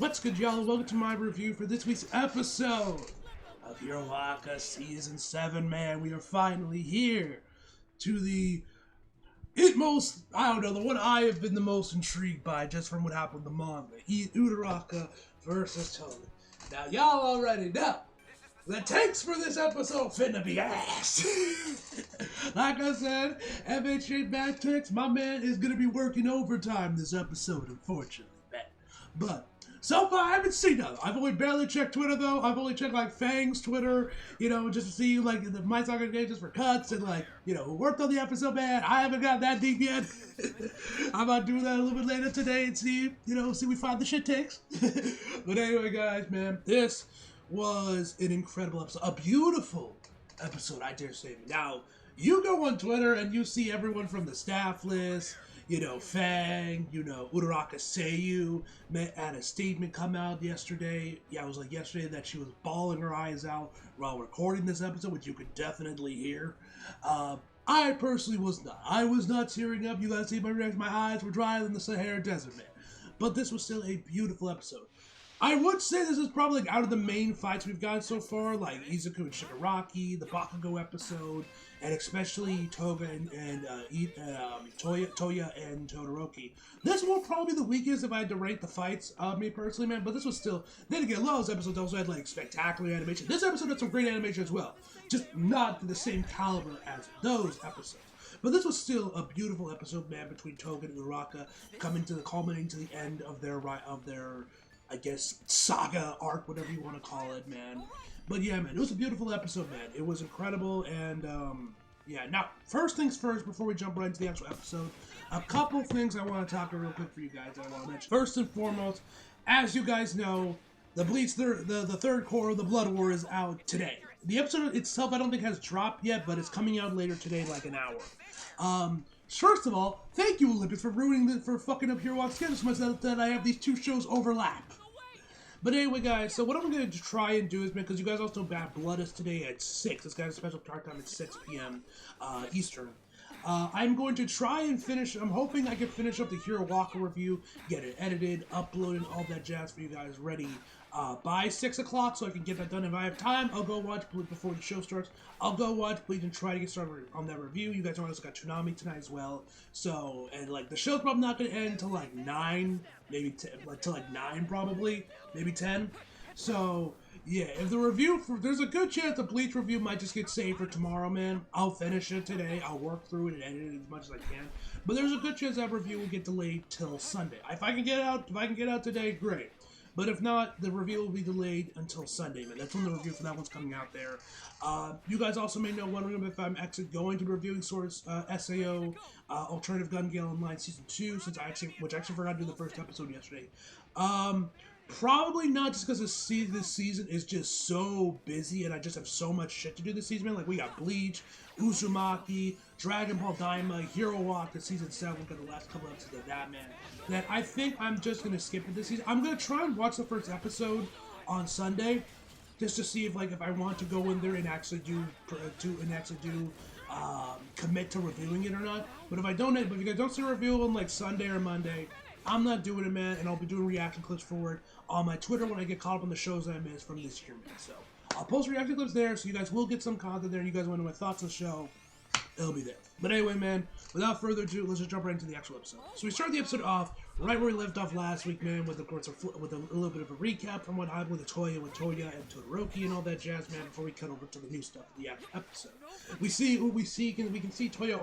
What's good, y'all? Welcome to my review for this week's episode of Hero Waka Season 7, man. We are finally here to the the one I have been the most intrigued by just from what happened in the manga. Uraraka versus Toga. Now, y'all already know the takes for this episode finna be ass. Like I said, FHA Bad Takes, my man is gonna be working overtime this episode, unfortunately, man. But so far, I haven't seen them. I've only barely checked Twitter, though. I've only checked, like, Fang's Twitter, just to see, like, the My Soccer Games for cuts and, like, who worked on the episode, man. I haven't got that deep yet. I'm about to do that a little bit later today and see we find the shit takes. But anyway, guys, man, this was an incredible episode. A beautiful episode, I dare say. Now, you go on Twitter and you see everyone from the staff list, Fang, Uraraka Seiyu had a statement come out yesterday. Yeah, it was like yesterday that she was bawling her eyes out while recording this episode, which you could definitely hear. I personally was not. I was not tearing up. You guys see my reaction. My eyes were drier than the Sahara Desert, man. But this was still a beautiful episode. I would say this is probably out of the main fights we've gotten so far, like Izuku and Shigaraki, the Bakugo episode, and especially Toga and Toya and Todoroki. This one probably the weakest if I had to rank the fights, me personally, man. But this was still. Then again, a lot of those episodes also had like spectacular animation. This episode had some great animation as well, just not to the same caliber as those episodes. But this was still a beautiful episode, man, between Toga and Uraraka culminating to the end of their I guess, saga arc, whatever you want to call it, man. But yeah, man, it was a beautiful episode, man. It was incredible, and yeah. Now, first things first, before we jump right into the actual episode, a couple things I want to talk about real quick for you guys that I want to mention. First and foremost, as you guys know, the Bleach, the third core of the Blood War is out today. The episode itself, I don't think has dropped yet, but it's coming out later today, like an hour. First of all, thank you, Olympus, for fucking up Hero Waka schedule so much that I have these two shows overlap. But anyway, guys, so what I'm going to try and do is, because you guys also know Bad Blood is today at 6. This guy's a special start time at 6 p.m. Eastern. I'm going to try and finish, I'm hoping I can finish up the Hero Waka review, get it edited, uploaded, all that jazz for you guys ready by 6 o'clock so I can get that done. If I have time, I'll go watch Bleach before the show starts. I'll go watch Bleach and try to get started on that review. You guys know I also got Toonami tonight as well. So, and like the show's probably not going to end until like 9, maybe 10, till like 9 probably, maybe 10. So, yeah, if the review, there's a good chance the Bleach review might just get saved for tomorrow, man. I'll finish it today. I'll work through it and edit it as much as I can. But there's a good chance that review will get delayed till Sunday. If I can get it out today, great. But if not, the review will be delayed until Sunday, man. That's when the review for that one's coming out there. You guys also may know wondering if I'm actually going to be reviewing SAO Alternative Gun Gale Online Season 2, which I actually forgot to do the first episode yesterday. Probably not, just because this season is just so busy and I just have so much shit to do this season, man. Like, we got Bleach, Uzumaki, Dragon Ball Daima, Hero Waka Season 7, we got the last couple episodes of that, man. That I think I'm just going to skip it this season. I'm going to try and watch the first episode on Sunday, just to see if I want to go in there and actually commit to reviewing it or not. But if you guys don't see a review on like Sunday or Monday, I'm not doing it, man, and I'll be doing reaction clips for it on my Twitter when I get caught up on the shows that I missed from this year, man. So I'll post reaction clips there, so you guys will get some content there. You guys want to know my thoughts on the show, it'll be there. But anyway, man, without further ado, let's just jump right into the actual episode. So we start the episode off right where we left off last week, man, with, of course, with a little bit of a recap from what happened with Toya and Todoroki and all that jazz, man, before we cut over to the new stuff in the actual episode. We can see Toga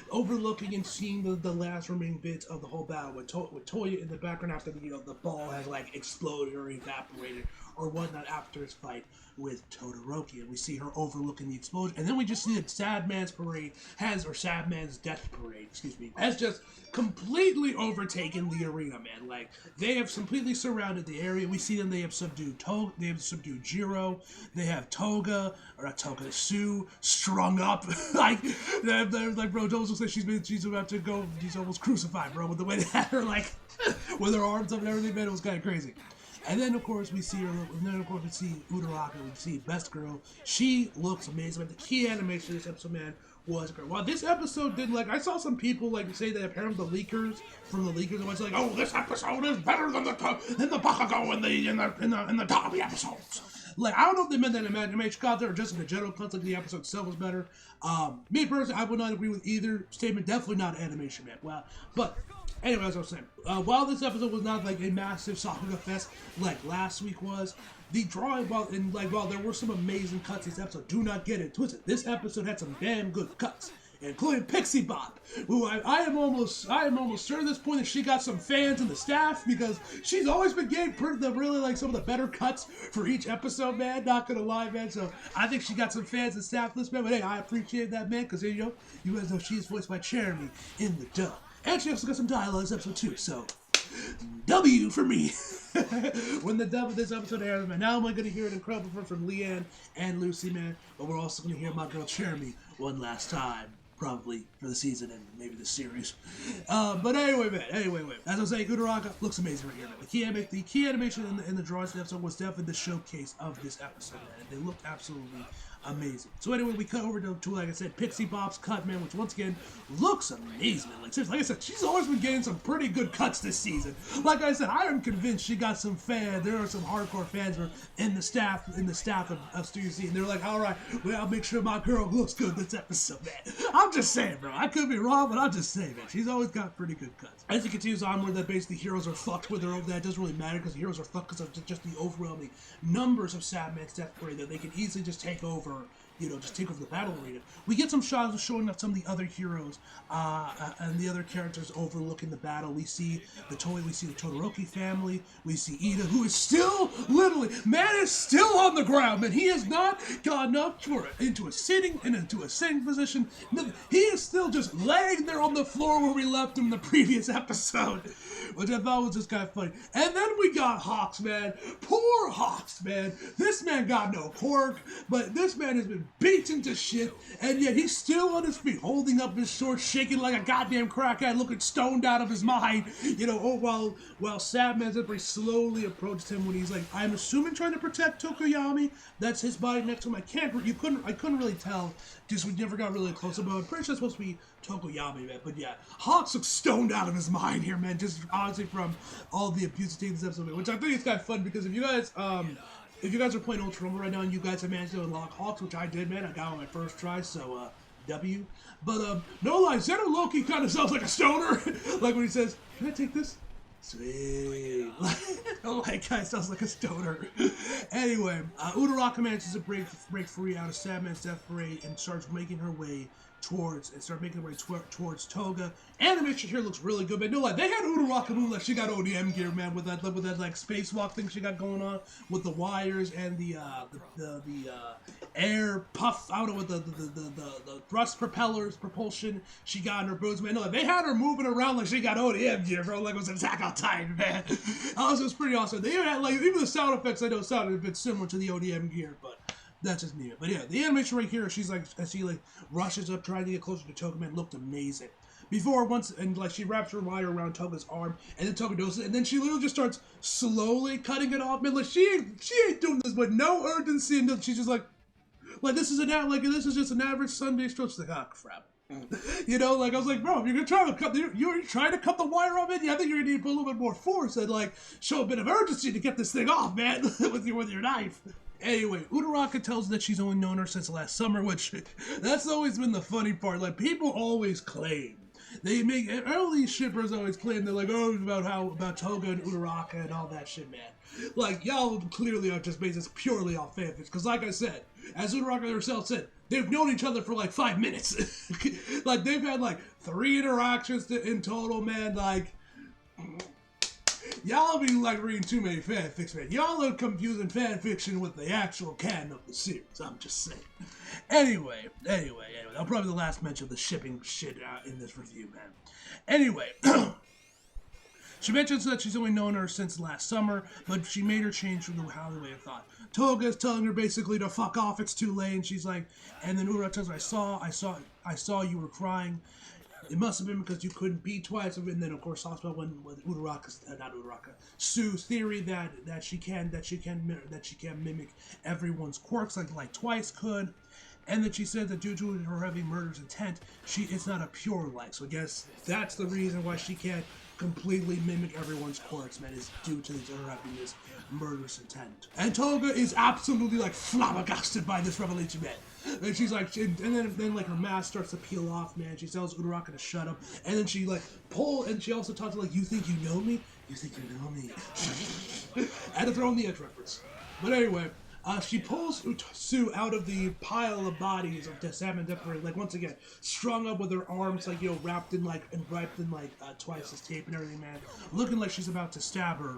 overlooking and seeing the last remaining bits of the whole battle with Toya in the background after the ball has like exploded or evaporated or whatnot after his fight with Todoroki, and we see her overlooking the explosion, and then we just see that Sad Man's death parade, has just completely overtaken the arena, man. Like, they have completely surrounded the area. We see them, they have subdued Jiro, they have Sue strung up, like, bro, Jones looks like she's about to go, she's almost crucified, bro, with the way they had her, like, with her arms up and everything, man, it was kind of crazy. And then of course we see her. And then of course we see Uraraka. We see Best Girl. She looks amazing. But the key animation of this episode, man, was great. While this episode did I saw some people say that apparently the leakers was like, oh, this episode is better than the Bakugo and the Dobby episodes. Like, I don't know if they meant that in animation content or just in the general content. The episode itself was better. Me personally, I would not agree with either statement. Definitely not animation, man. Well, but anyway, as I was saying, while this episode was not like a massive Sakuga fest like last week was, the drawing while there were some amazing cuts in this episode. Do not get it twisted. This episode had some damn good cuts, including Pixie Bop, who I am almost sure at this point that she got some fans in the staff, because she's always been getting really some of the better cuts for each episode, man. Not gonna lie, man. So I think she got some fans in staff list, man. But hey, I appreciate that, man, because you guys know she is voiced by Jeremy in the dub, and she also got some dialogue in episode 2. So W for me. When the dub of this episode airs, man. Now I'm going to hear an incredible performance from Leanne and Lucy, man. But we're also going to hear my girl Jeremy one last time, probably for the season and maybe the series. But anyway, man. As I was saying, Uraraka looks amazing right here, man. The key animation in the drawings of the episode was definitely the showcase of this episode, man. They looked absolutely amazing. So anyway, we cut over to like I said, Pixie Bop's cut, man, which once again looks amazing. Like seriously, like I said, she's always been getting some pretty good cuts this season. Like I said, I am convinced she got some fans. There are some hardcore fans in the staff of Studio C, and they're like, all right, well, I'll make sure my girl looks good this episode, man. I'm just saying, bro. I could be wrong, but I'm just saying, man. She's always got pretty good cuts. As it continues onward, that basically heroes are fucked with their own. That doesn't really matter because the heroes are fucked because of just the overwhelming numbers of Sadman's Death Parade that they can easily just take over. Just take over the battle arena. We get some shots of showing off some of the other heroes and the other characters overlooking the battle. We see the Todoroki family. We see Ida, who is still is still on the ground, man. He has not gotten up into a sitting position. He is still just laying there on the floor where we left him in the previous episode, which I thought was just kind of funny. And then we got Hawks, man. Poor Hawks, man. This man got no pork, but this man has been beaten to shit, and yet he's still on his feet, holding up his sword, shaking like a goddamn crackhead, looking stoned out of his mind. While Sadman's Emperor slowly approached him when he's like, I'm assuming trying to protect Tokoyami. That's his body next to him. I couldn't really tell, just we never got really close about it. I'm pretty sure it's supposed to be Tokoyami, man. But yeah, Hawks looks stoned out of his mind here, man. Just honestly from all the abuse taken this episode, which I think is kind of fun because if you guys are playing Ultra Rumble right now and you guys have managed to unlock Hawks, which I did, man, I got on my first try, so W. But no lie, Zeno Loki kind of sounds like a stoner. Like when he says, "Can I take this?" Sweet. Oh my god, sounds like a stoner. Anyway, Uraraka manages to break free out of Sadman's Death Parade and starts making her way towards Toga. Animation here looks really good, man. No lie, they had Uraraka move like she got ODM gear, man, with that like spacewalk thing she got going on with the wires and the air puff. I don't know what the thrust propulsion she got in her boots, man. No lie, they had her moving around like she got ODM gear, bro. Like it was Attack on Titan, man. Also, it was pretty awesome. They even had even the sound effects I know sounded a bit similar to the ODM gear, but that's just me. But yeah, the animation right here, she rushes up trying to get closer to Toga, man, looked amazing. She wraps her wire around Toga's arm, and then Toga does it, and then she literally just starts slowly cutting it off, man. Like she ain't doing this with no urgency, and she's just like this is just an average Sunday stroke. She's like, ah, crap. I was like, bro, if you're trying to cut the wire off it, I think you're gonna need to put a little bit more force and show a bit of urgency to get this thing off, man, with your knife. Anyway, Uraraka tells her that she's only known her since last summer, which that's always been the funny part. Like, people always claim. All these shippers always claim they're like, oh, about Toga and Uraraka and all that shit, man. Like, y'all clearly are just based this purely off fanfics. Because like I said, as Uraraka herself said, they've known each other for 5 minutes. Like, they've had 3 interactions in total, man. Y'all be reading too many fanfics, man. Y'all are confusing fanfiction with the actual canon of the series. I'm just saying. Anyway, that'll probably be the last mention of the shipping shit in this review, man. Anyway, she mentions that she's only known her since last summer, but she made her change from the way I thought. Toga's telling her basically to fuck off, it's too late, and she's like, and then Ura tells her, I saw you were crying. It must have been because you couldn't beat twice. And then, of course, talks about when Sue's theory that she can mimic everyone's quirks like Twice could. And then she said that due to her having murder's intent, it's not a pure life. So I guess that's the reason why she can't completely mimic everyone's quirks, man, is due to her having this murderous intent. And Toga is absolutely like flabbergasted by this revelation, man. And she's like, and then like her mask starts to peel off, man. She tells Uraraka to shut up, and then she like and she also talks like, you think you know me? You think you know me? I had to throw in the edge reference. But anyway. She pulls Sue out of the pile of bodies of Sam and Deborah, like once again, strung up with her arms, like, you know, wrapped in Twice's tape and everything, man, looking like she's about to stab her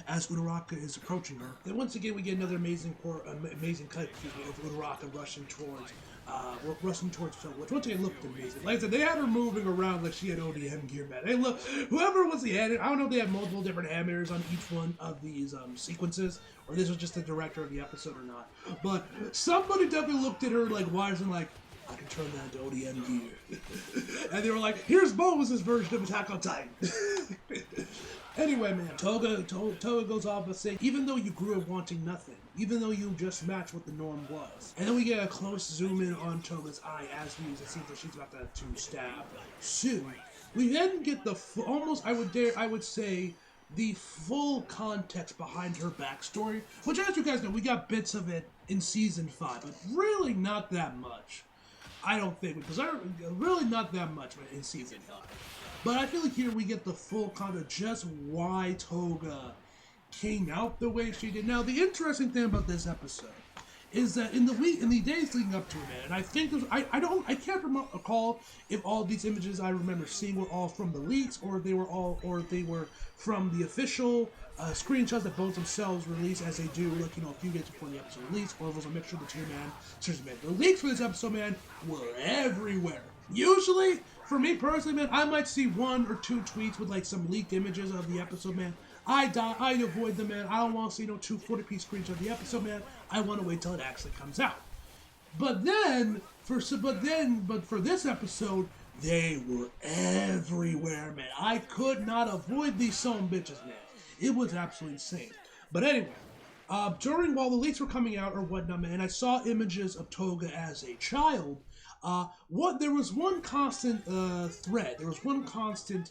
as Uraraka is approaching her. Then once again, we get another amazing cut, of Uraraka rushing towards Toga, which once again looked amazing. Like I said, they had her moving around like she had ODM gear, man. They look, whoever was the editor, I don't know if they had multiple different animators on each one of these sequences, or this was just the director of the episode or not. But somebody definitely looked at her like wise and like, I can turn that into ODM gear. And they were like, here's Bones' version of Attack on Titan. Anyway, man, Toga goes off and saying, even though you grew up wanting nothing, even though you just matched what the norm was. And then we get a close zoom in on Toga's eye as it seems that she's about to stab Sue. We then get the almost, I would say, the full context behind her backstory, which, as you guys know, we got bits of it in Season 5, but really not that much. I don't think, because really not that much in Season 5. But I feel like here we get the full kind of just why Toga came out the way she did. Now, the interesting thing about this episode is that in the days leading up to it, man, and I think I can't recall if all these images I remember seeing were all from the leaks, or they were from the official screenshots that Bones themselves released, as they do, like, you know, a few days before the episode release, or it was a mixture of the two, man. Seriously, man, the leaks for this episode, man, were everywhere. Usually, for me personally, man, I might see 1 or 2 tweets with like some leaked images of the episode, man. I avoid them, man. I don't want to see no 2 40p screens of the episode, man. I want to wait till it actually comes out. But for this episode, they were everywhere, man. I could not avoid these son bitches, man. It was absolutely insane. But anyway, while the leaks were coming out or whatnot, man, I saw images of Toga as a child. There was one constant thread. There was one constant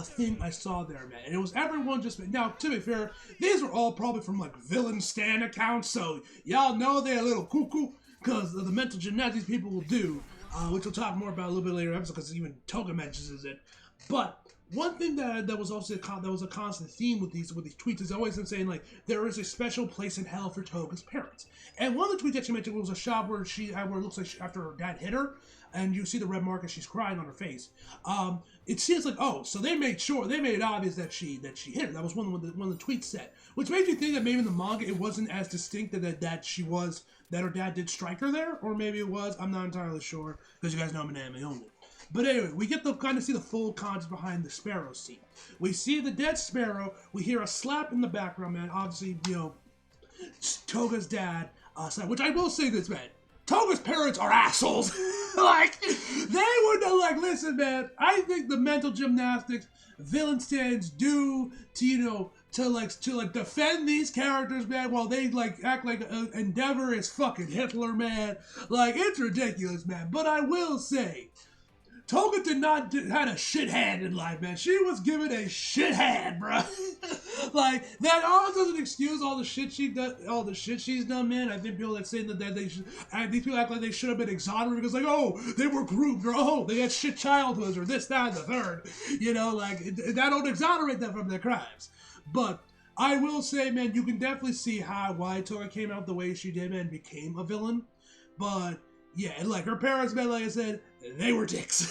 thing I saw there, man. And it was everyone just... Now, to be fair, these were all probably from, like, villain stan accounts, so y'all know they're a little cuckoo, because of the mental gymnastics people will do, which we'll talk more about a little bit later in the episode, because even Toga mentions it. But one thing that was also a constant theme with these tweets is always them saying, like, there is a special place in hell for Toga's parents. And one of the tweets that she mentioned was a shot where it looks like after her dad hit her, and you see the red mark and she's crying on her face. It seems like, oh, so they made it obvious that she hit her. That was one of the tweets said, which made you think that maybe in the manga it wasn't as distinct that her dad did strike her there, or maybe it was. I'm not entirely sure, because you guys know I'm an anime only. But anyway, we get to kind of see the full context behind the Sparrow scene. We see the dead Sparrow. We hear a slap in the background, man. Obviously, you know, Toga's dad. Which I will say this, man. Toga's parents are assholes. Like, they were not like, listen, man. I think the mental gymnastics villain stands do to defend these characters, man, while they like act like Endeavor is fucking Hitler, man. Like, it's ridiculous, man. But I will say, Toga had a shit hand in life, man. She was given a shit hand, bro. Like, that all doesn't excuse all the shit she's done, man. I think people that say that these people act like they should have been exonerated because, like, oh, they were groomed, or oh, they had shit childhoods, or this, that, and the third. You know, like, that don't exonerate them from their crimes. But I will say, man, you can definitely see why Toga came out the way she did, man, became a villain. But yeah, and like her parents, man, like I said, they were dicks.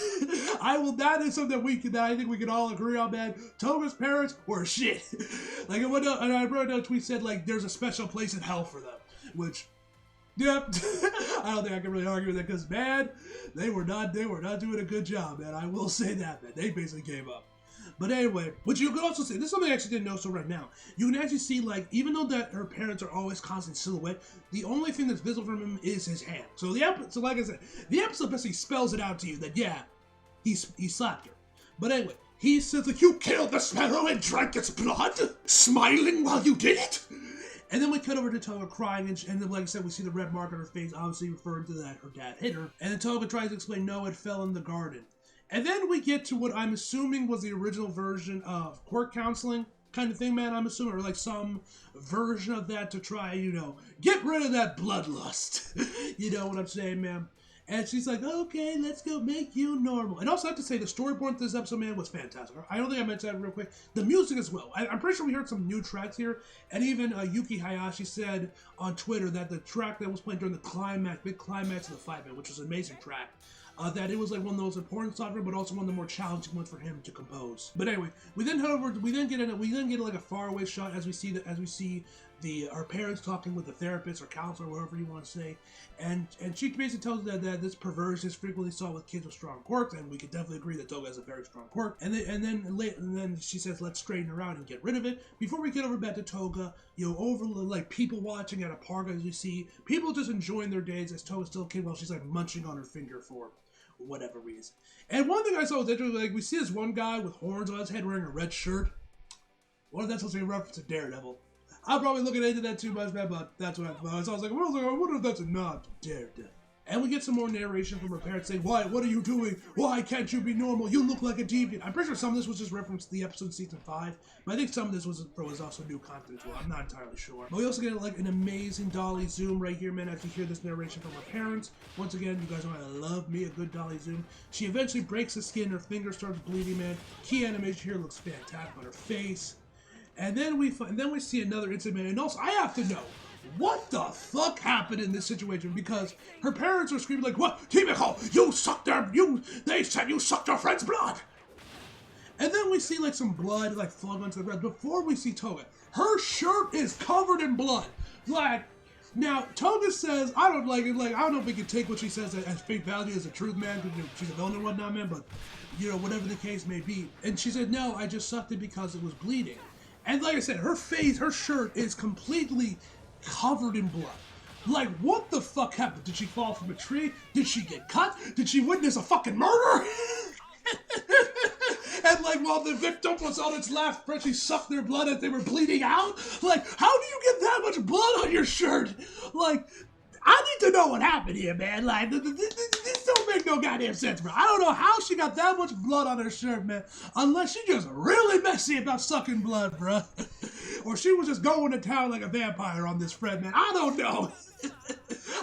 That is something that I think we can all agree on, man. Toga's parents were shit. Like, and I wrote a tweet said, like, there's a special place in hell for them. Which, yep, I don't think I can really argue with that, because, man, they were not doing a good job, man. I will say that, man. They basically gave up. But anyway, what you could also see, this is something I actually didn't know so right now. You can actually see, like, even though that her parents are always constant silhouette, the only thing that's visible from him is his hand. So like I said, the episode basically spells it out to you that, yeah, he slapped her. But anyway, he says like, "You killed the sparrow and drank its blood, smiling while you did it." And then we cut over to Toga crying, and then, like I said, we see the red mark on her face, obviously referring to that her dad hit her. And then Toga tries to explain, no, it fell in the garden. And then we get to what I'm assuming was the original version of court counseling kind of thing, man, I'm assuming, or like some version of that to try, get rid of that bloodlust. You know what I'm saying, man? And she's like, okay, let's go make you normal. And also I have to say, the storyboard for this episode, man, was fantastic. I don't think I mentioned that real quick. The music as well. I'm pretty sure we heard some new tracks here. And even Yuki Hayashi said on Twitter that the track that was playing during the big climax of the fight, man, which was an amazing track, that it was like one of those important songs, but also one of the more challenging ones for him to compose. But anyway, we then get like a faraway shot as we see our parents talking with the therapist or counselor, whatever you want to say, and she basically tells them that this perversion is frequently saw with kids with strong quirks, and we could definitely agree that Toga has a very strong quirk. And then she says, let's straighten her out and get rid of it. Before we get over back to Toga, over like people watching at a park, as we see people just enjoying their days as Toga's still a kid while she's like munching on her finger for whatever reason. And one thing I saw was interesting, like we see this one guy with horns on his head wearing a red shirt. What if that's supposed to be a reference to Daredevil? I'm probably looking into that too much, man, but that's what I thought. So I was like, I wonder if that's a nod to Daredevil. And we get some more narration from her parents saying, "Why? What are you doing? Why can't you be normal? You look like a deviant." I'm pretty sure some of this was just reference to the episode season 5, but I think some of this was also new content as well. I'm not entirely sure. But we also get like an amazing dolly zoom right here, man, as we hear this narration from her parents. Once again, you guys know I love me a good dolly zoom. She eventually breaks the skin, her finger starts bleeding, man. Key animation here looks fantastic on her face. And then we see another incident, man. And also, I have to know, what the fuck happened in this situation? Because her parents are screaming like, "What? Himeko, they said you sucked your friend's blood!" And then we see like some blood like flowing onto the ground. Before we see Toga, her shirt is covered in blood. Like, now Toga says, I don't like it. Like, I don't know if we can take what she says as fake value as the truth, man, because she's a villain and whatnot, man. But whatever the case may be. And she said, "No, I just sucked it because it was bleeding." And like I said, her shirt is completely covered in blood. Like, what the fuck happened? Did she fall from a tree? Did she get cut? Did she witness a fucking murder? And like, while the victim was on its last breath, she sucked their blood as they were bleeding out? Like, how do you get that much blood on your shirt? Like, I need to know what happened here, man. Like, this don't make no goddamn sense, bro. I don't know how she got that much blood on her shirt, man. Unless she just really messy about sucking blood, bro. Or she was just going to town like a vampire on this friend, man. I don't know.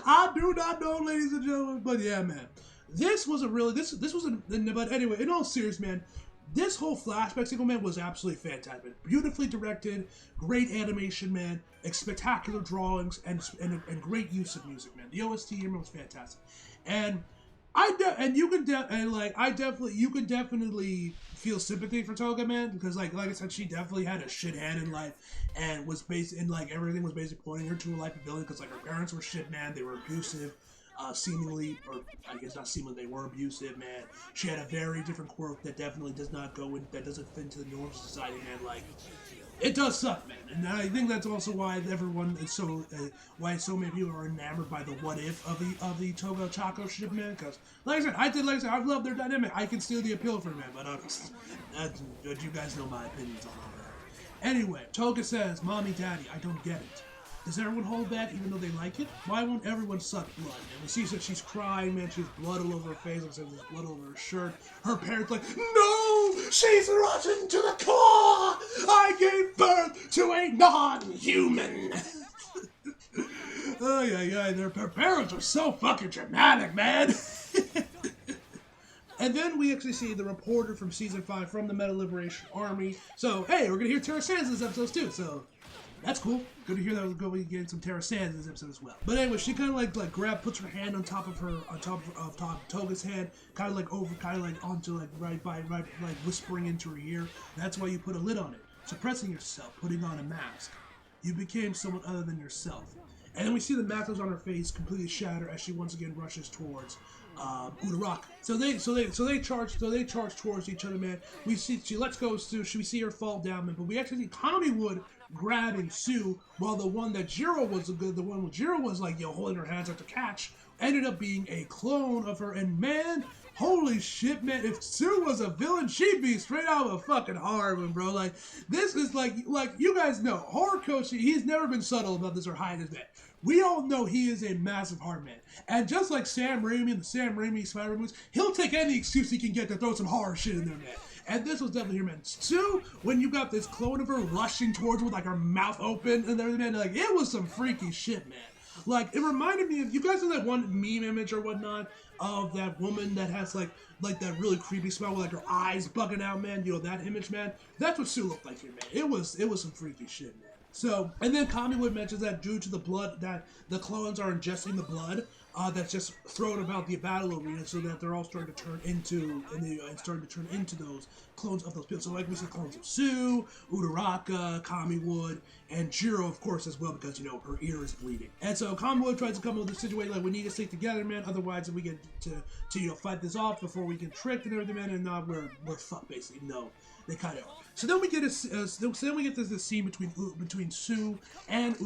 I do not know, ladies and gentlemen. But yeah, man. But anyway, in all seriousness, man, this whole flashback sequence, man, was absolutely fantastic. Beautifully directed, great animation, man, spectacular drawings, and great use of music, man. The OST here, man, was fantastic. And you could definitely feel sympathy for Toga, man, because like I said, she definitely had a shit hand in life, and was everything was basically pointing her to a life of villain, because like her parents were shit, man. They were abusive. Seemingly, or I guess not seemingly, they were abusive, man. She had a very different quirk that definitely doesn't fit into the norms of society, man. Like, it does suck, man. And I think that's also why everyone is why so many people are enamored by the what if of the Toga Chaco ship, man. Because, like I said, I've loved their dynamic. I can steal the appeal for it, man. But you guys know my opinions on all that. Anyway, Toga says, "Mommy, Daddy, I don't get it. Does everyone hold back even though they like it? Why won't everyone suck blood?" And we see that she's crying, man. She's blood all over her face. Like I said, there's blood all over her shirt. Her parents like, "No! She's rotten to the core! I gave birth to a non-human!" Oh, yeah. Her parents are so fucking dramatic, man. And then we actually see the reporter from Season 5 from the Meta Liberation Army. So, hey, we're going to hear Terra Sans in this episode, too. So, that's cool. Good to hear that we're going to get some Terra Sans in this episode as well. But anyway, she kind of puts her hand on top of Toga's head, kind of onto whispering into her ear. That's why you put a lid on it. Suppressing yourself, putting on a mask. You became someone other than yourself. And then we see the mask on her face completely shatter as she once again rushes towards Uraraka. So they charge towards each other, man. We see she lets go, so we see her fall down, man. But we actually see Kamiwood grabbing Sue, while the one with Jiro was like, holding her hands up to catch, ended up being a clone of her. And man, holy shit, man, if Sue was a villain, she'd be straight out of a fucking horror movie, bro. Like, this is like you guys know, Horikoshi, he's never been subtle about this or hiding his man. We all know he is a massive hard man. And just like Sam Raimi and the Sam Raimi Spider-Man movies, he'll take any excuse he can get to throw some horror shit in there, man. And this was definitely here, man. Sue, when you got this clone of her rushing towards with like her mouth open and everything, man, like, it was some freaky shit, man. Like, it reminded me of, you guys know that one meme image or whatnot of that woman that has like that really creepy smile with like her eyes bugging out, man. You know, that image, man. That's what Sue looked like here, man. It was some freaky shit, man. So, and then Kamiwood mentions that due to the blood, that the clones are ingesting the blood that's just thrown about the battle arena, so that they're all starting to turn into, those clones of those people. So like we see clones of Sue, Uraraka, Kamiwood, and Jiro, of course, as well, because, her ear is bleeding. And so Kamiwood tries to come up with a situation like, we need to stick together, man, otherwise we get to fight this off before we get tricked and everything, man, and we're fucked, basically. No, they kind of are. So then we get this scene between Sue and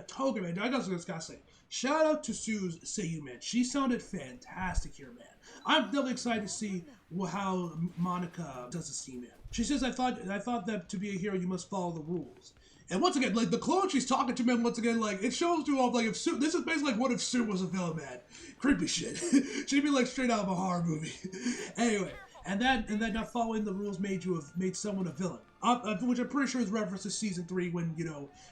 Toga, man. I gotta say, shout out to Sue's Seiyu, man. She sounded fantastic here, man. I'm definitely excited to see how Monica does the scene, man. She says, I thought that to be a hero, you must follow the rules. And once again, like, the clone she's talking to, man, once again, like, it shows you off, like, if Sue, this is basically like, what if Sue was a villain, man? Creepy shit. She'd be, like, straight out of a horror movie. Anyway. And that not following the rules made someone a villain. Which I'm pretty sure is reference to season 3 when,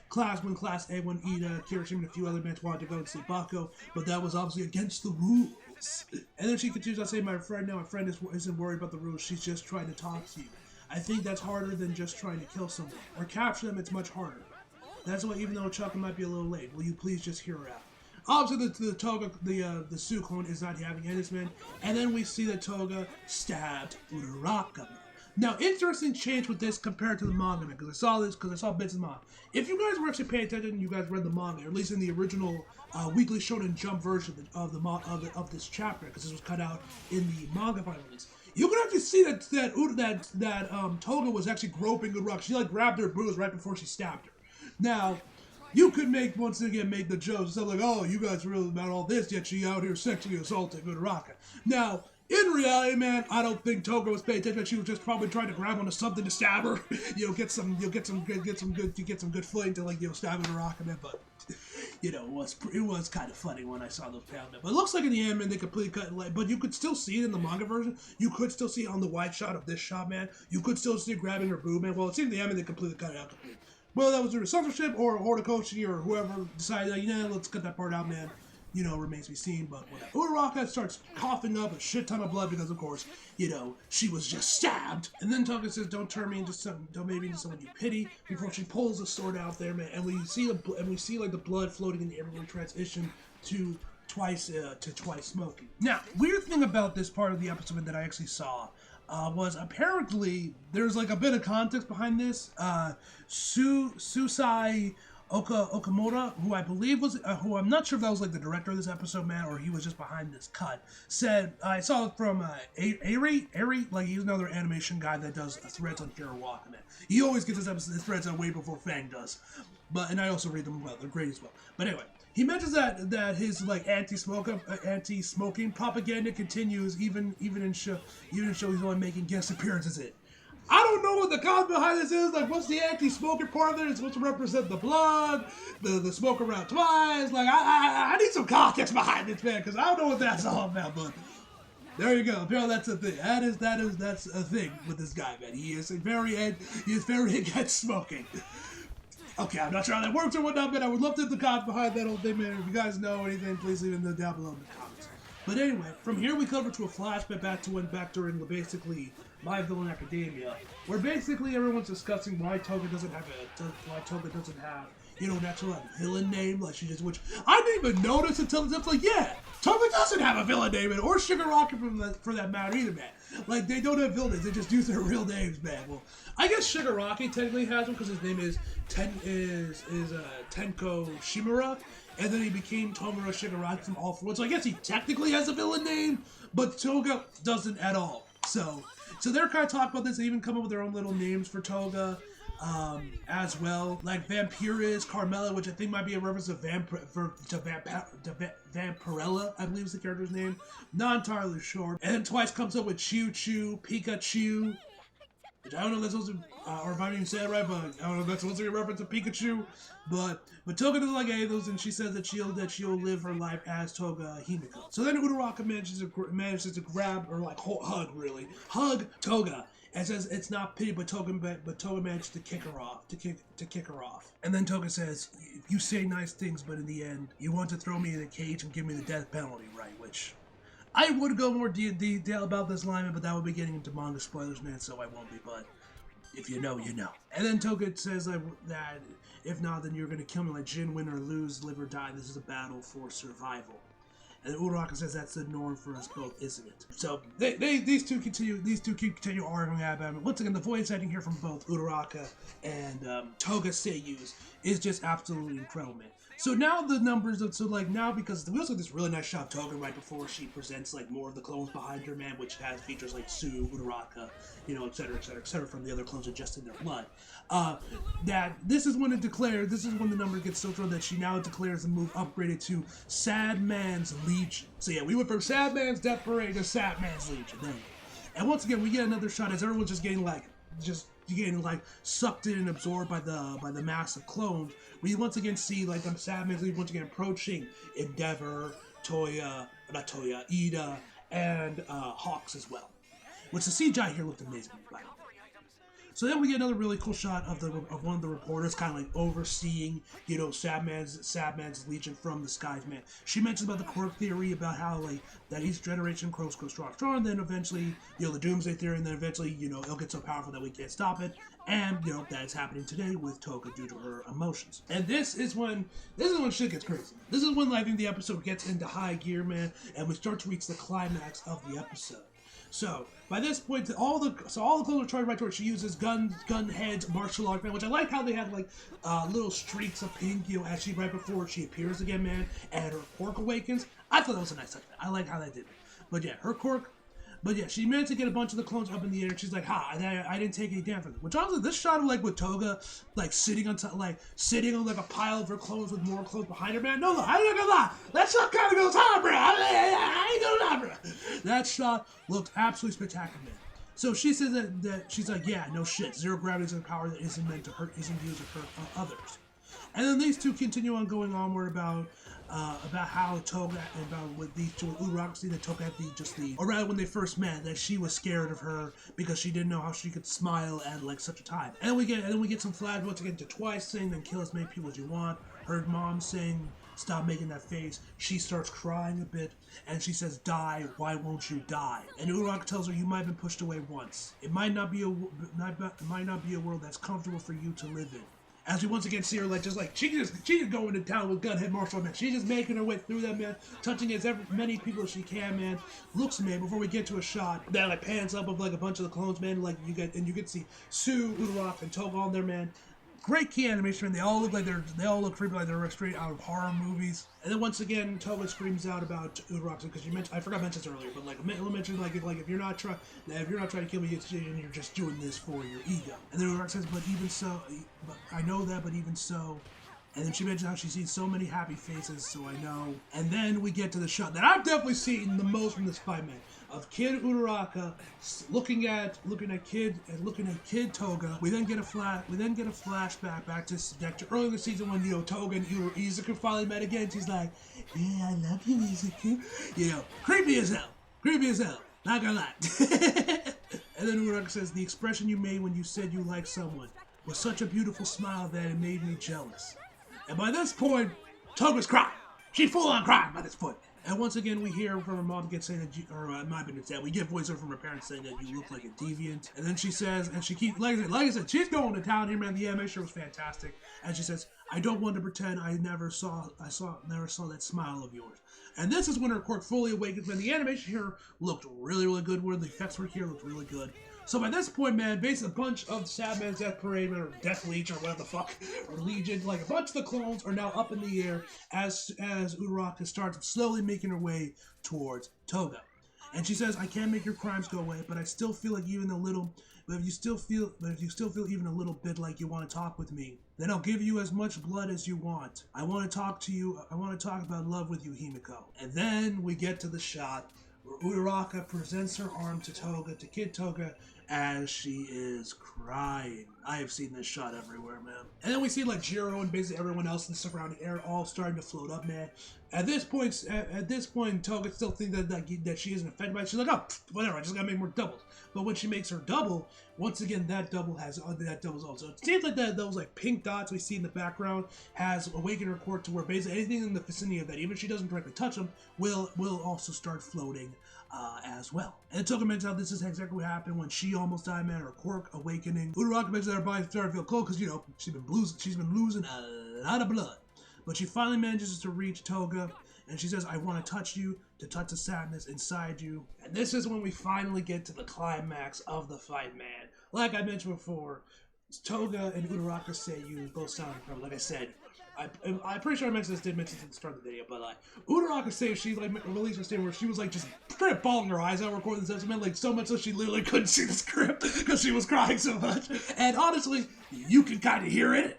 Class A, when Ida, Kirishima, and a few other men wanted to go and see Bako, but that was obviously against the rules. And then she continues on saying, my friend isn't worried about the rules, she's just trying to talk to you. I think that's harder than just trying to kill someone. Or capture them, it's much harder. That's why, even though Chuck might be a little late, will you please just hear her out? Obviously, the Sue clone is not having any, man. And then we see that Toga stabbed Uraraka. Now, interesting change with this compared to the manga, man, because I saw bits of the manga. If you guys were actually paying attention, you guys read the manga, or at least in the original Weekly Shonen Jump version of this chapter, because this was cut out in the manga final release. You can actually see that Toga was actually groping Uraraka. She grabbed her boobs right before she stabbed her. Now, you could make the jokes, stuff like, oh, you guys are really about all this, yet she out here sexually assaulting Uraraka. Now, in reality, man, I don't think Toga was paying attention. She was just probably trying to grab onto something to stab her. Get some good footing to stab Uraraka, man. But it was kind of funny when I saw those panels. But it looks like in the anime they completely cut. But you could still see it in the manga version. You could still see it on the wide shot of this shot, man. You could still see her grabbing her boob, man. Well, it seems the anime they completely cut it out completely. Well, that was either censorship or Horikoshi or whoever decided, let's cut that part out, man. Remains to be seen, but whatever. Uraraka starts coughing up a shit ton of blood because, of course, she was just stabbed. And then Toga says, don't make me into someone you pity, before she pulls the sword out there, man. And we see the blood floating in the air when we transition to twice smoking. Now, weird thing about this part of the episode that I actually saw was apparently there's a bit of context behind this. Susai Okamura, who I believe was, who I'm not sure if that was the director of this episode, man, or he was just behind this cut, said, I saw it from Ari, he's another animation guy that does threads on Hero Walk, man. He always gets his threads out way before Fang does. And I also read them well, they're great as well. But anyway, he mentions that his anti-smoking propaganda continues even in show he's only making guest appearances in. I don't know what the cause behind this is. What's the anti-smoking part of it? It's supposed to represent the blood, the smoke around twice. I need some context behind this, man, because I don't know what that's all about. But there you go. Apparently that's a thing. That's a thing with this guy, man. He is very against smoking. Okay, I'm not sure how that works or whatnot, but I would love to have the context behind that whole thing, man. If you guys know anything, please leave it down below in the comments. But anyway, from here we cover to a flashback back during basically My Villain Academia, where basically everyone's discussing why Toga doesn't have natural villain name, which I didn't even notice until it's yeah, Toga doesn't have a villain name, or Shigaraki for that matter either, man. They don't have villains, they just use their real names, man. Well, I guess Shigaraki technically has one because his name is Tenko Shimura, and then he became Tomura Shigaraki from All For One. So I guess he technically has a villain name, but Toga doesn't at all. So they're kind of talking about this. They even come up with their own little names for Toga. as well. Like Vampirus, Carmella, which I think might be a reference to Vampirella, I believe is the character's name. Not entirely sure. And then twice comes up with Choo Choo, Pikachu. Which I don't know if that's supposed to, or if I didn't say it right, but I don't know if that's supposed to be a reference to Pikachu. But Toga doesn't like any of those, and she says that she'll live her life as Toga Himiko. So then Uraraka manages to grab, or like hug Toga, and says it's not pity, but Toga manages to kick her off, to kick her off. And then Toga says, "You say nice things, but in the end, you want to throw me in a cage and give me the death penalty, right?" Which I would go more detail about this line, but that would be getting into manga spoilers, man, so I won't be, but if you know, you know. And then Toga says that if not, then you're going to kill me like Jin, win or lose, live or die. This is a battle for survival. And then Uraraka says that's the norm for us both, isn't it? So these two continue arguing about it. Once again, the voice acting here from both Uraraka and Toga seiyus is just absolutely incredible, man. So now the numbers of now because we also have this really nice shot of Toga right before she presents like more of the clones behind her, man, which has features like Sue, Uraraka, etc. from the other clones adjusting their blood. That this is when the number gets so thrown that she now declares the move upgraded to Sad Man's Legion. So yeah, we went from Sad Man's Death Parade to Sad Man's Legion. There you go. And once again, we get another shot as everyone's just getting sucked in and absorbed by the mass of clones. We once again see like the Sad Man's Legion once again approaching Endeavor, Ida, and Hawks as well. Which the CGI here looked amazing, by the way. So then we get another really cool shot of one of the reporters kind of like overseeing, Sad Man's Legion from the skies, man. She mentions about the quirk theory, about how like that each generation grows stronger, and then eventually, the Doomsday theory, and then eventually, it'll get so powerful that we can't stop it. And that is happening today with Toga due to her emotions. And this is when shit gets crazy. This is when I think the episode gets into high gear, man, and we start to reach the climax of the episode. So by this point, all the clones are trying right towards. She uses gun heads, martial arts, man. Which I like how they have like little streaks of pink, as she right before she appears again, man, and her quirk awakens. I thought that was a nice touch. I like how that did it. But yeah, her quirk. But yeah, she managed to get a bunch of the clones up in the air. She's like, I didn't take any damage from them. Which honestly, this shot of like with Toga, like sitting on like a pile of her clones with more clones behind her, man. No, I ain't gonna lie. That shot kind of goes hard, bro. I ain't gonna lie, bro. That shot looked absolutely spectacular, man. So she says that she's like, yeah, no shit. Zero gravity is a power that isn't used to hurt others. And then these two continue on going onward about how Toga and about with these two Uraraka that Toga had or rather when they first met, that she was scared of her because she didn't know how she could smile at like such a time. And then we get some flashbacks once again to Twice saying, then kill as many people as you want. Her mom saying, stop making that face. She starts crying a bit, and she says, die, why won't you die? And Uraraka tells her, you might have been pushed away once. It might not be a world that's comfortable for you to live in. As we once again see her she's just going to town with gunhead martial man. She's just making her way through them, man, touching as many people as she can, man. Looks, man, before we get to a shot that like pans up of like a bunch of the clones, man, you get to see Sue, Uraraka, and Toga on there, man. Great key animation, and they all look creepy like they're straight out of horror movies. And then once again, Toga screams out about Uraraka because I forgot to mention this earlier, but like mention if you're not trying to kill me, you're just doing this for your ego. And then Uraraka says, but I know that, but even so. And then she mentions how she's seen so many happy faces, so I know. And then we get to the shot that I've definitely seen the most from this fight, man, of Kid Uraraka looking at Kid Toga. We then get a flashback back to earlier in the season when Toga and Izuku finally met again. She's like, yeah, I love you, Izuku. Creepy as hell. Not gonna lie. And then Uraraka says, the expression you made when you said you liked someone was such a beautiful smile that it made me jealous. And by this point, Toga's crying. She full on crying by this point. And once again, we hear from her mom saying that we get voiceover from her parents saying that you look like a deviant. And then she says, and she keeps, like I said, she's going to town here, man. The animation was fantastic. And she says, I don't want to pretend I never saw that smile of yours. And this is when her quirk fully awakens, man. The animation here looked really, really good. Where the effects were here looked really good. So by this point, man, basically a bunch of Sad Man's Death Parade, or Death Legion, or whatever the fuck, or Legion, like a bunch of the clones are now up in the air as Uraraka starts slowly making her way towards Toga. And she says, I can't make your crimes go away, but I still feel like even a little, but if you still feel even a little bit like you want to talk with me, then I'll give you as much blood as you want. I want to talk to you, I want to talk about love with you, Himiko. And then we get to the shot where Uraraka presents her arm to Toga, to Kid Toga, as she is crying. I have seen this shot everywhere, man. And then we see like Jiro and basically everyone else in the surrounding area all starting to float up, man. At this point, Toga still thinks that she isn't affected by it. She's like, oh, whatever, I just gotta make more doubles. But when she makes her double, once again, that double's also. It seems like those like pink dots we see in the background has awakened her core to where basically anything in the vicinity of that, even if she doesn't directly touch them, will also start floating as well. And Toga mentions how this is exactly what happened when she almost died, man, her quirk awakening. Uraraka mentions that her body started to feel cold because, you know, she's been losing a lot of blood. But she finally manages to reach Toga, and she says, I want to touch you, to touch the sadness inside you. And this is when we finally get to the climax of the fight, man. Like I mentioned before, Toga and Uraraka say you both sound incredible. Like I said, I'm pretty sure I mentioned this, did mention this at the start of the video, but like, Uraraka says she like released her statement where she was like just kind of bawling her eyes out recording this episode, like so much so she literally couldn't see the script because she was crying so much. And honestly, you can kind of hear it.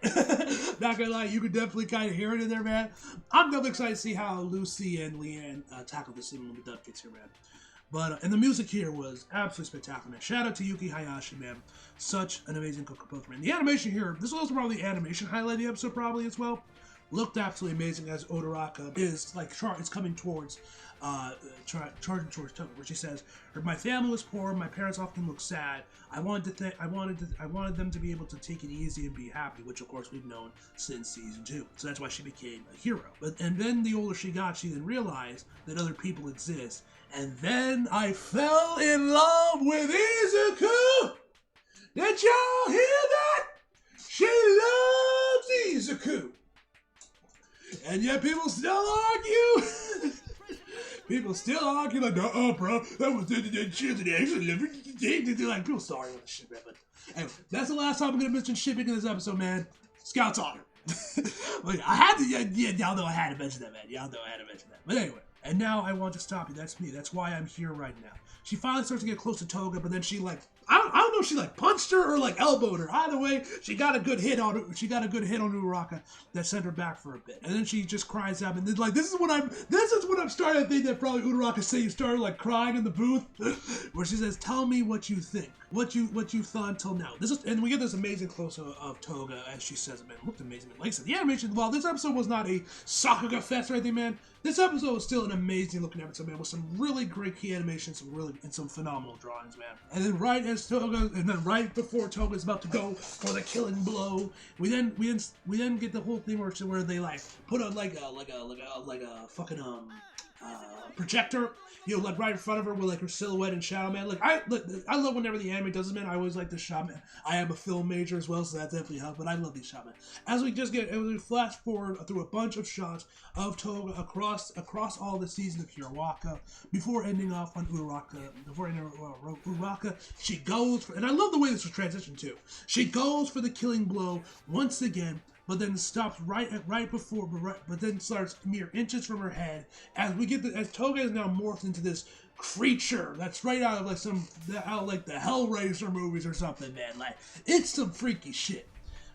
Not gonna lie, you can definitely kind of hear it in there, man. I'm definitely excited to see how Lucy and Leanne tackle this scene when the dub gets here, man. But, and the music here was absolutely spectacular, man. Shout out to Yuki Hayashi, man. Such an amazing composer, man. The animation here, this was also probably the animation highlight of the episode, probably, as well. Looked absolutely amazing as Uraraka is, like, it's coming towards, charging towards Toga, where she says, my family was poor, my parents often looked sad. I wanted them to be able to take it easy and be happy, which of course we've known since season 2. So that's why she became a hero. And then the older she got, she then realized that other people exist. And then I fell in love with Izuku! Did y'all hear that? She loves Izuku! And yet people still argue! People still argue like, bro, that was the shit that actually lived. They're like, people still argue with this shit, man. But anyway, that's the last time I'm gonna mention shipping in this episode, man. Scout's honor. Like, I had to, y'all know I had to mention that, man. Y'all know I had to mention that. But anyway. And now I want to stop you. That's me. That's why I'm here right now. She finally starts to get close to Toga, but then she like, I don't know if she like punched her or like elbowed her. Either way, she got a good hit on Uraraka that sent her back for a bit. And then she just cries out, and then like this is what I'm starting to think that probably Uraraka say you started like crying in the booth, where she says, "Tell me what you think, what you thought until now." And we get this amazing close of Toga as she says it, man. It looked amazing. Like I said, the animation. While this episode was not a Sakuga fest or anything, man, this episode was still an amazing looking episode, man, with some really great key animations, some phenomenal drawings, man. And then right before Toga's about to go for the killing blow, we then get the whole thing where they like put on like a fucking projector, you know, like right in front of her with like her silhouette and shadow, man. Like I love whenever the anime does this, man. I always like the shot, man. I am a film major as well, so that definitely helps. But I love these shot, man. As we flash forward through a bunch of shots of Toga across all the season of Hirawaka before ending off on Uraraka. Uraraka, she goes for, and I love the way this was transitioned too. She goes for the killing blow once again, but then stops but then starts mere inches from her head as Toga is now morphed into this creature that's right out of like the Hellraiser movies or something, man. Like, it's some freaky shit.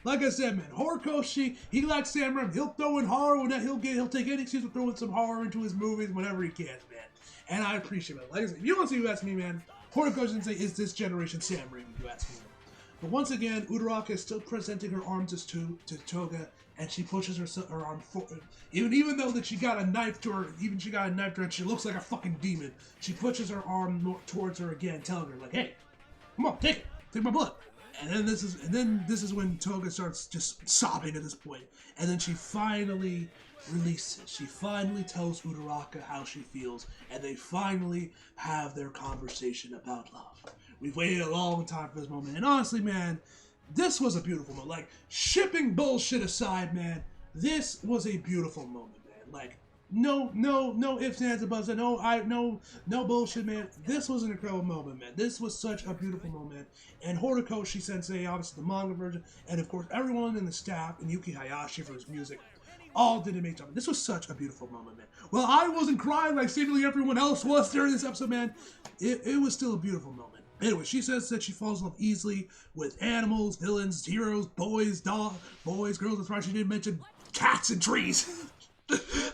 Like I said, man, Horikoshi, he likes samurai. He'll throw in horror when he'll take any excuse to throw in some horror into his movies whenever he can, man. And I appreciate it. Like I said, if you want to see who asked me, man, Horikoshi is this generation samurai, if you ask me. But once again, Uraraka is still presenting her arms to Toga, and she pushes her arm forward. Even though that she got a knife to her, and she looks like a fucking demon. She pushes her arm towards her again, telling her like, "Hey, come on, take my blood." And then this is when Toga starts just sobbing at this point, and then she finally releases. She finally tells Uraraka how she feels, and they finally have their conversation about love. We've waited a long time for this moment, and honestly, man, this was a beautiful moment. Like, shipping bullshit aside, man, this was a beautiful moment, man. Like, no ifs, ands, or buts, no bullshit, man. This was an incredible moment, man. This was such a beautiful moment. And Horikoshi Sensei, obviously the manga version, and of course everyone in the staff, and Yuki Hayashi for his music, all did an amazing job. This was such a beautiful moment, man. Well, I wasn't crying like seemingly everyone else was during this episode, man. It was still a beautiful moment. Anyway, she says that she falls in love easily with animals, villains, heroes, boys, girls. That's right, she didn't mention cats and trees.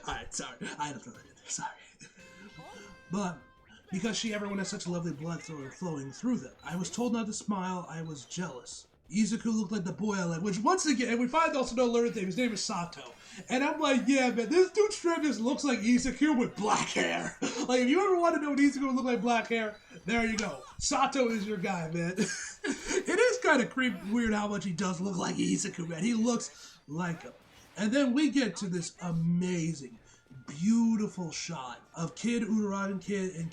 Alright, sorry. I had to throw that in there. Sorry. But because everyone has such lovely blood flowing through them. I was told not to smile. I was jealous. Izuku looked like the boy I like, which once again, and we find also know learned thing, his name is Sato. And I'm like, yeah, man, this dude straight just looks like Izuku with black hair. Like, if you ever want to know what Izuku would look like black hair, there you go. Sato is your guy, man. It is kind of weird how much he does look like Izuku, man. He looks like him. And then we get to this amazing, beautiful shot of Kid Uraraka and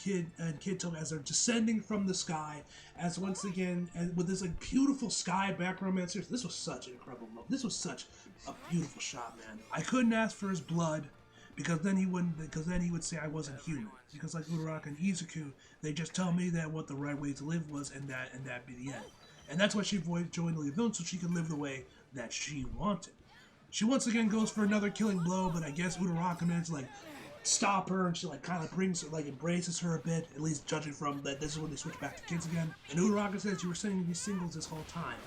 Kid Toga as they're descending from the sky, as once again, and with this like beautiful sky background, man. Seriously, this was such an incredible moment. This was such a beautiful shot, man. I couldn't ask for his blood because then he would say I wasn't human. Because like Uraraka and Izuku, they just tell me that what the right way to live was, and that be the end. And that's why she joined the League of Villains, so she could live the way that she wanted. She once again goes for another killing blow, but I guess Uraraka managed to like stop her, and she like kind of brings her, like embraces her a bit, at least judging from that this is when they switch back to kids again. And Uraraka says, you were sending me singles this whole time,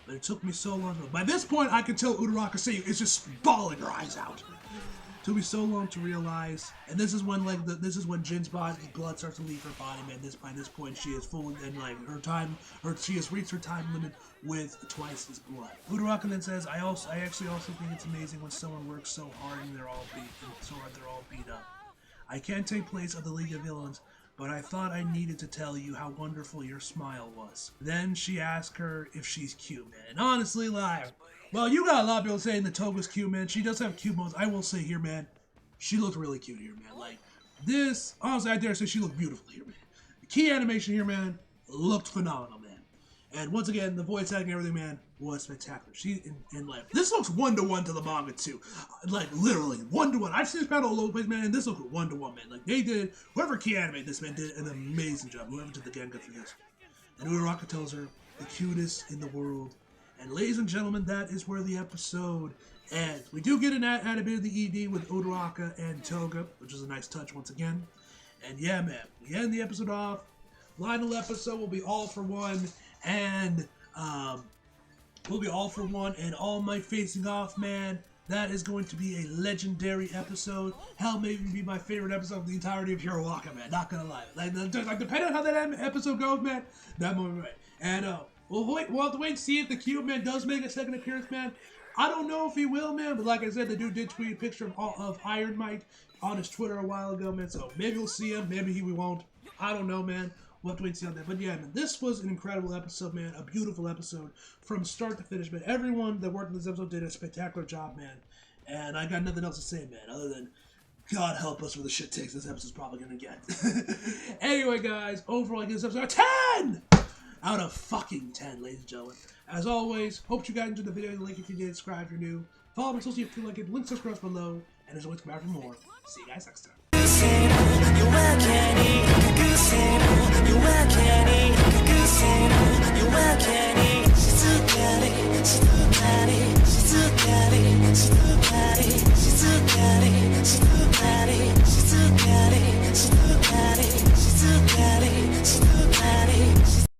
but it took me so long. By this point, I could tell Uraraka saying is just bawling her eyes out. It took me so long to realize, and this is when this is when Jin's blood starts to leave her body, man. By this point, she is full, and like she has reached her time limit with twice his blood. Uraraka then says, I actually also think it's amazing when someone works so hard and they're all beat up. I can't take place of the League of Villains, but I thought I needed to tell you how wonderful your smile was. Then she asked her if she's cute, man. And honestly, like, well, you got a lot of people saying that Toga's cute, man. She does have cute moments. I will say here, man, she looked really cute here, man. Like, this, honestly, I dare say she looked beautiful here, man. The key animation here, man, looked phenomenal, man. And once again, the voice acting and everything, man, was spectacular. She, in like, this looks 1-to-1 to the manga, too. Like, literally, 1-to-1. I've seen this panel all over the place, man, and this looks 1-to-1, man. Like, they did, whoever key animated this, man, did an amazing job. Whoever did the Genga for this. And Uraraka tells her, the cutest in the world. And ladies and gentlemen, that is where the episode ends. We do get an add a bit of the ED with Uraraka and Toga, which is a nice touch once again. And yeah, man, we end the episode off. Final episode will be All For One, and we'll be All For One and All Might facing off, man. That is going to be a legendary episode. Hell, maybe be my favorite episode of the entirety of Hero Waka, man. Not gonna lie. Like depending on how that episode goes, man, that moment, right. And we'll have to wait and see if the Cube Man does make a second appearance, man. I don't know if he will, man, but like I said, the dude did tweet a picture of Iron Might on his Twitter a while ago, man. So maybe we'll see him, maybe we won't. I don't know, man. We'll have to wait and see on that. But yeah, man, this was an incredible episode, man. A beautiful episode from start to finish, man. Everyone that worked on this episode did a spectacular job, man. And I got nothing else to say, man, other than God help us where the shit takes this episode's probably gonna get. Anyway, guys, overall, I give this episode a 10 out of fucking 10, ladies and gentlemen. As always, hope you guys enjoyed the video. Link if you did, subscribe if you're new. Follow me on social if you like it. Link subscribe below. And as always, come back for more. See you guys next time. She's